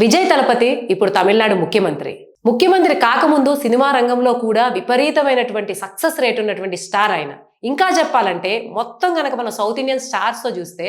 విజయ్ తలపతి ఇప్పుడు తమిళనాడు ముఖ్యమంత్రి. ముఖ్యమంత్రి కాకముందు సినిమా రంగంలో కూడా విపరీతమైనటువంటి సక్సెస్ రేట్ ఉన్నటువంటి స్టార్ ఆయన. ఇంకా చెప్పాలంటే మొత్తం గనక మన సౌత్ ఇండియన్ స్టార్స్‌తో చూస్తే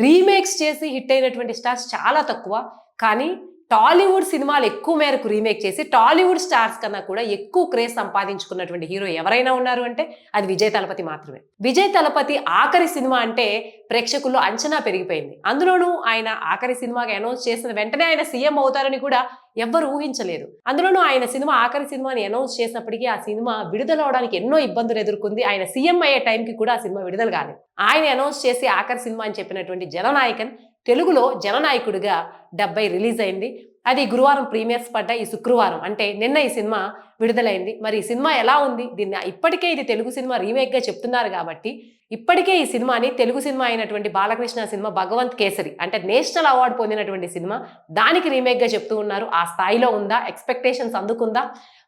రీమేక్స్ చేసి హిట్ అయినటువంటి స్టార్స్ చాలా తక్కువ. కానీ టాలీవుడ్ సినిమాలు ఎక్కువ మేరకు రీమేక్ చేసి టాలీవుడ్ స్టార్స్ కన్నా కూడా ఎక్కువ క్రేజ్ సంపాదించుకున్నటువంటి హీరో ఎవరైనా ఉన్నారు అంటే అది విజయ్ తలపతి మాత్రమే. విజయ్ తలపతి ఆఖరి సినిమా అంటే ప్రేక్షకుల్లో అంచనా పెరిగిపోయింది. అందులోనూ ఆయన ఆఖరి సినిమాగా అనౌన్స్ చేసిన వెంటనే ఆయన సీఎం అవుతారని కూడా ఎవ్వరు ఊహించలేదు. అందులోనూ ఆయన సినిమా ఆఖరి సినిమాని అనౌన్స్ చేసినప్పటికీ ఆ సినిమా విడుదల అవడానికి ఎన్నో ఇబ్బందులు ఎదుర్కొంది. ఆయన సీఎం అయ్యే టైంకి కూడా ఆ సినిమా విడుదల కాలేదు. ఆయన అనౌన్స్ చేసి ఆఖరి సినిమా అని చెప్పినటువంటి జననాయకన్ తెలుగులో జననాయకుడిగా 70 రిలీజ్ అయింది. అది గురువారం ప్రీమియర్స్ పడ్డాయి. ఈ శుక్రవారం అంటే నిన్న ఈ సినిమా విడుదలైంది. మరి ఈ సినిమా ఎలా ఉంది? దీన్ని ఇప్పటికే ఇది తెలుగు సినిమా రీమేక్గా చెప్తున్నారు కాబట్టి ఇప్పటికే ఈ సినిమాని తెలుగు సినిమా అయినటువంటి బాలకృష్ణ సినిమా భగవంత్ కేసరి అంటే నేషనల్ అవార్డు పొందినటువంటి సినిమా దానికి రీమేక్గా చెప్తూ ఉన్నారు. ఆ స్థాయిలో ఉందా? ఎక్స్పెక్టేషన్స్ అందుకుందా?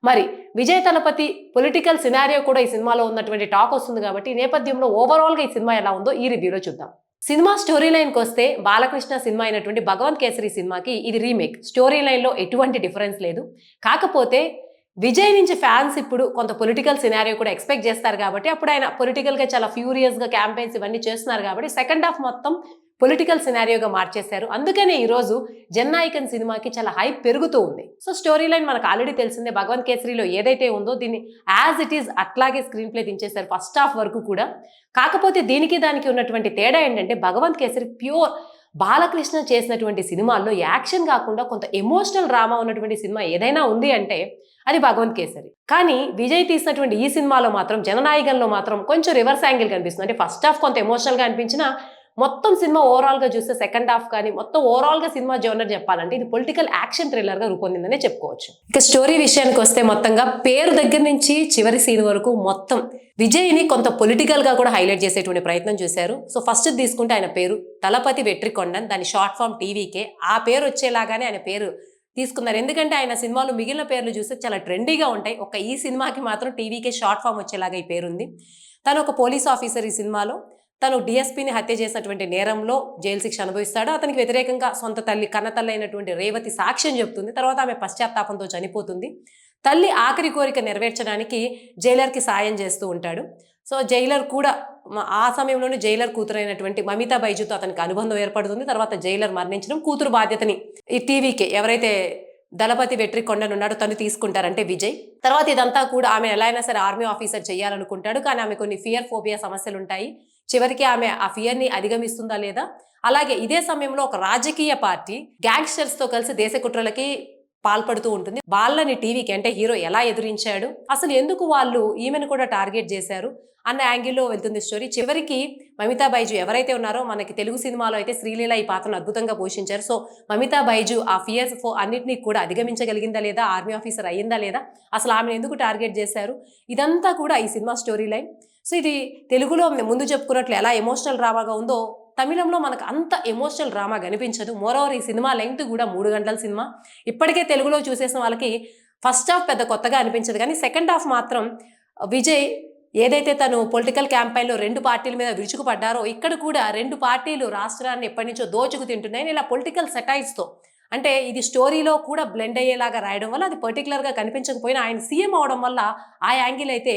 మరి విజయ్ తలపతి పొలిటికల్ సినారియో కూడా ఈ సినిమాలో ఉన్నటువంటి టాక్ వస్తుంది కాబట్టి ఈ నేపథ్యంలో ఓవరాల్గా ఈ సినిమా ఎలా ఉందో ఈ రివ్యూలో చూద్దాం. సినిమా స్టోరీ లైన్కి వస్తే బాలకృష్ణ సినిమా అయినటువంటి భగవంత్ కేసరి సినిమాకి ఇది రీమేక్. స్టోరీ లైన్లో ఎటువంటి డిఫరెన్స్ లేదు. కాకపోతే విజయ్ నుంచి ఫ్యాన్స్ ఇప్పుడు కొంత పొలిటికల్ సినారియో కూడా ఎక్స్పెక్ట్ చేస్తారు కాబట్టి అప్పుడు ఆయన పొలిటికల్గా చాలా ఫ్యూరియస్గా క్యాంపెయిన్స్ ఇవన్నీ చేస్తున్నారు కాబట్టి సెకండ్ హాఫ్ మొత్తం పొలిటికల్ సినారియోగా మార్చేశారు. అందుకనే ఈరోజు జననాయకన్ సినిమాకి చాలా హైప్ పెరుగుతూ ఉంది. సో స్టోరీ లైన్ మనకు ఆల్రెడీ తెలిసిందే. భగవంత్ కేసరిలో ఏదైతే ఉందో దీన్ని యాజ్ ఇట్ ఈస్ అట్లాగే స్క్రీన్ ప్లే దించేశారు ఫస్ట్ హాఫ్ వరకు కూడా. కాకపోతే దీనికి దానికి ఉన్నటువంటి తేడా ఏంటంటే భగవంత్ కేసరి ప్యూర్ బాలకృష్ణ చేసినటువంటి సినిమాల్లో యాక్షన్ కాకుండా కొంత ఎమోషనల్ డ్రామా ఉన్నటువంటి సినిమా ఏదైనా ఉంది అంటే అది భగవంత్ కేసరి. కానీ విజయ్ తీసినటువంటి ఈ సినిమాలో మాత్రం జననాయకంలో మాత్రం కొంచెం రివర్స్ యాంగిల్ కనిపిస్తుంది. అంటే ఫస్ట్ హాఫ్ కొంత ఎమోషనల్గా అనిపించినా మొత్తం సినిమా ఓవరాల్గా చూస్తే సెకండ్ హాఫ్ కానీ మొత్తం ఓవరాల్గా సినిమా జోనర్ చెప్పాలంటే ఇది పొలిటికల్ యాక్షన్ థ్రిల్లర్గా రూపొందిందనే చెప్పుకోవచ్చు. ఇక స్టోరీ విషయానికి వస్తే మొత్తంగా పేరు దగ్గర నుంచి చివరి సీన్ వరకు మొత్తం విజయ్ని కొంత పొలిటికల్గా కూడా హైలైట్ చేసేటువంటి ప్రయత్నం చేశారు. సో ఫస్ట్ తీసుకుంటే ఆయన పేరు తలపతి వెట్రికొండన్, దాని షార్ట్ ఫామ్ టీవీకే. ఆ పేరు వచ్చేలాగానే ఆయన పేరు తీసుకున్నారు. ఎందుకంటే ఆయన సినిమాలు మిగిలిన పేర్లు చూస్తే చాలా ట్రెండీగా ఉంటాయి. ఒక ఈ సినిమాకి మాత్రం టీవీకే షార్ట్ ఫామ్ వచ్చేలాగా ఈ పేరుంది. తను ఒక పోలీస్ ఆఫీసర్. ఈ సినిమాలో తను డిఎస్పీని హత్య చేసినటువంటి నేరంలో జైలు శిక్ష అనుభవిస్తాడు. అతనికి వ్యతిరేకంగా సొంత తల్లి కన్నతల్లి అయినటువంటి రేవతి సాక్ష్యం చెప్తుంది. తర్వాత ఆమె పశ్చాత్తాపంతో చనిపోతుంది. తల్లి ఆఖరి కోరిక నెరవేర్చడానికి జైలర్కి సాయం చేస్తూ ఉంటాడు. సో జైలర్ కూడా ఆ సమయంలోనే జైలర్ కూతురైనటువంటి మమితా బైజుతో అతనికి అనుబంధం ఏర్పడుతుంది. తర్వాత జైలర్ మరణించడం, కూతురు బాధ్యతని ఈ టీవీకే ఎవరైతే దళపతి వెట్రికొండన్ ఉన్నాడు తను తీసుకుంటారంటే విజయ్. తర్వాత ఇదంతా కూడా ఆమె ఎలా అయినా సరే ఆర్మీ ఆఫీసర్ చేయాలనుకుంటాడు. కానీ ఆమె కొన్ని ఫియర్ ఫోబియా సమస్యలు ఉంటాయి. చివరికి ఆమె ఆ ఫియర్ని అధిగమిస్తుందా లేదా. అలాగే ఇదే సమయంలో ఒక రాజకీయ పార్టీ గ్యాంగ్స్టర్స్తో కలిసి దేశ కుట్రలకి పాల్పడుతూ ఉంటుంది. వాళ్ళని టీవీకి అంటే హీరో ఎలా ఎదురించాడు, అసలు ఎందుకు వాళ్ళు ఈమెను కూడా టార్గెట్ చేశారు అన్న యాంగిల్లో వెళ్తుంది స్టోరీ. చివరికి మమితా బైజు ఎవరైతే ఉన్నారో మనకి తెలుగు సినిమాలో అయితే శ్రీలీల ఈ పాత్రను అద్భుతంగా పోషించారు. సో మమితా బైజు ఆ ఫియర్స్ అన్నింటినీ కూడా అధిగమించగలిగిందా లేదా, ఆర్మీ ఆఫీసర్ అయ్యిందా లేదా, అసలు ఆమెను ఎందుకు టార్గెట్ చేశారు, ఇదంతా కూడా ఈ సినిమా స్టోరీ లైన్. సో ఇది తెలుగులో ముందు చెప్పుకున్నట్లు ఎలా ఎమోషనల్ డ్రామాగా ఉందో తమిళంలో మనకు అంత ఎమోషనల్ డ్రామా కనిపించదు. మోరోవర్ ఈ సినిమా లెంగ్త్ కూడా 3 గంటల సినిమా. ఇప్పటికే తెలుగులో చూసేసిన వాళ్ళకి ఫస్ట్ హాఫ్ పెద్ద కొత్తగా అనిపించదు. కానీ సెకండ్ హాఫ్ మాత్రం విజయ్ ఏదైతే తను పొలిటికల్ క్యాంపెయిన్లో 2 పార్టీల మీద విరుచుకుపడ్డారో ఇక్కడ కూడా 2 పార్టీలు రాష్ట్రాన్ని ఎప్పటి నుంచో దోచుకు తింటున్నాయని ఇలా పొలిటికల్ సెటైర్స్తో అంటే ఇది స్టోరీలో కూడా బ్లెండ్ అయ్యేలాగా రాయడం వల్ల అది పర్టికులర్గా కనిపించకపోయినా ఆయన సీఎం అవడం వల్ల ఆ యాంగిల్ అయితే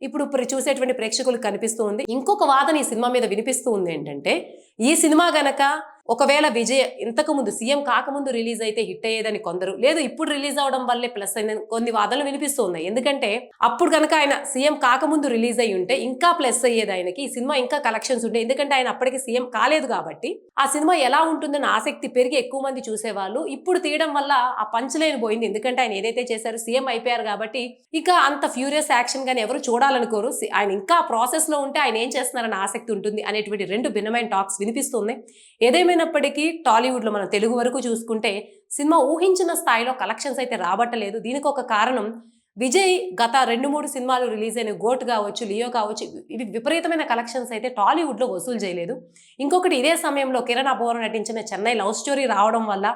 ఇప్పుడు చూసేటువంటి ప్రేక్షకులకు కనిపిస్తూ ఉంది. ఇంకొక వాదన ఈ సినిమా మీద వినిపిస్తూ ఉంది ఏంటంటే ఈ సినిమా గనక ఒకవేళ విజయ్ ఇంతకు ముందు సీఎం కాకముందు రిలీజ్ అయితే హిట్ అయ్యేదని కొందరు, లేదు ఇప్పుడు రిలీజ్ అవడం వల్లే ప్లస్ అయిందని కొన్ని వాదనలు వినిపిస్తూ ఉన్నాయి. ఎందుకంటే అప్పుడు కనుక ఆయన సీఎం కాకముందు రిలీజ్ అయ్యి ఉంటే ఇంకా ప్లస్ అయ్యేది ఆయనకి, ఈ సినిమా ఇంకా కలెక్షన్స్ ఉంటే. ఎందుకంటే ఆయన అప్పటికి సీఎం కాలేదు కాబట్టి ఆ సినిమా ఎలా ఉంటుందని ఆసక్తి పెరిగి ఎక్కువ మంది చూసేవాళ్ళు. ఇప్పుడు తీయడం వల్ల ఆ పంచ్ లైన్ పోయింది. ఎందుకంటే ఆయన ఏదైతే చేశారో సీఎం అయిపోయారు కాబట్టి ఇక అంత ఫ్యూరియస్ యాక్షన్ గానీ ఎవరు చూడాలనుకోరు. ఆయన ఇంకా ప్రాసెస్ లో ఉంటే ఆయన ఏం చేస్తున్నారని ఆసక్తి ఉంటుంది అనేటువంటి 2 భిన్నమైన టాక్స్ వినిపిస్తున్నాయి. ఏదేమైనప్పటికీ టాలీవుడ్లో మనం తెలుగు వరకు చూసుకుంటే సినిమా ఊహించిన స్థాయిలో కలెక్షన్స్ అయితే రాబట్టలేదు. దీనికి ఒక కారణం విజయ్ గత 2-3 సినిమాలు రిలీజ్ అయిన గోట్ కావచ్చు, లియో కావచ్చు, ఇవి విపరీతమైన కలెక్షన్స్ అయితే టాలీవుడ్లో వసూలు చేయలేదు. ఇంకొకటి ఇదే సమయంలో కిరణ్ అబ్బవరం నటించిన చెన్నై లవ్ స్టోరీ రావడం వల్ల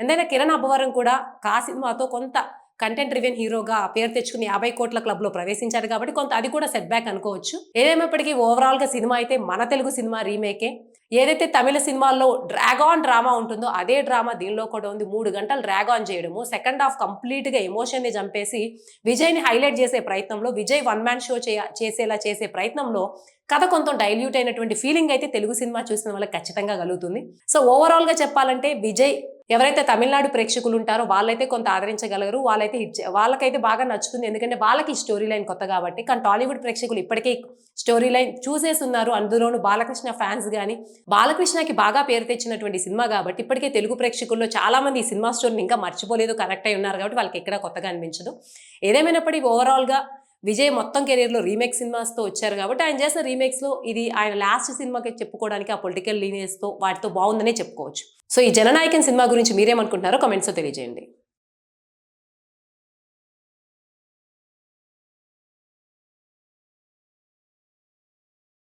ఎంతైనా కిరణ్ అబ్బవరం కూడా కా సినిమాతో కొంత కంటెంట్ రివెన్ హీరోగా పేరు తెచ్చుకుని 50 కోట్ల క్లబ్లో ప్రవేశించారు కాబట్టి కొంత అది కూడా సెట్ బ్యాక్ అనుకోవచ్చు. ఏదేమైనప్పటికీ ఓవరాల్గా సినిమా అయితే మన తెలుగు సినిమా రీమేకే. ఏదైతే తమిళ సినిమాల్లో డ్రాగ్ ఆన్ డ్రామా ఉంటుందో అదే డ్రామా దీనిలో కూడా ఉంది. 3 గంటలు డ్రాగ్ ఆన్ చేయడము, సెకండ్ హాఫ్ కంప్లీట్‌గా ఎమోషన్‌ని చంపేసి విజయ్‌ని హైలైట్ చేసే ప్రయత్నంలో, విజయ్ వన్ మ్యాన్ షో చేసేలా చేసే ప్రయత్నంలో కథ కొంచెం డైల్యూట్ అయినటువంటి ఫీలింగ్ అయితే తెలుగు సినిమా చూసిన వాళ్ళకి ఖచ్చితంగా కలుగుతుంది. సో ఓవరాల్‌గా చెప్పాలంటే విజయ్ ఎవరైతే తమిళనాడు ప్రేక్షకులు ఉంటారో వాళ్ళైతే కొంత ఆదరించగలరు. వాళ్ళైతే వాళ్ళకైతే బాగా నచ్చుతుంది. ఎందుకంటే వాళ్ళకి ఈ స్టోరీ లైన్ కొత్త కాబట్టి. కానీ టాలీవుడ్ ప్రేక్షకులు ఇప్పటికే స్టోరీ లైన్ చూసేసున్నారు. అందులోనూ బాలకృష్ణ ఫ్యాన్స్ గాని, బాలకృష్ణకి బాగా పేరు తెచ్చినటువంటి సినిమా కాబట్టి ఇప్పటికే తెలుగు ప్రేక్షకుల్లో చాలా మంది ఈ సినిమా స్టోరీని ఇంకా మర్చిపోలేదు, కనెక్ట్ అయి ఉన్నారు కాబట్టి వాళ్ళకి ఎక్కడా కొత్తగా అనిపించదు. ఏదేమైనప్పటికీ ఓవరాల్‌గా విజయ్ మొత్తం కెరీర్‌లో రీమేక్ సినిమాస్‌తో వచ్చారు కాబట్టి ఆయన చేసిన రీమేక్స్‌లో ఇది ఆయన లాస్ట్ సినిమాకి చెప్పుకోవడానికి ఆ పొలిటికల్ లీనియర్స్‌తో వాటితో బాగుందనే చెప్పుకోవచ్చు. సో ఈ జననాయకన్ సినిమా గురించి మీరేమనుకుంటున్నారో కామెంట్స్‌లో తెలియజేయండి.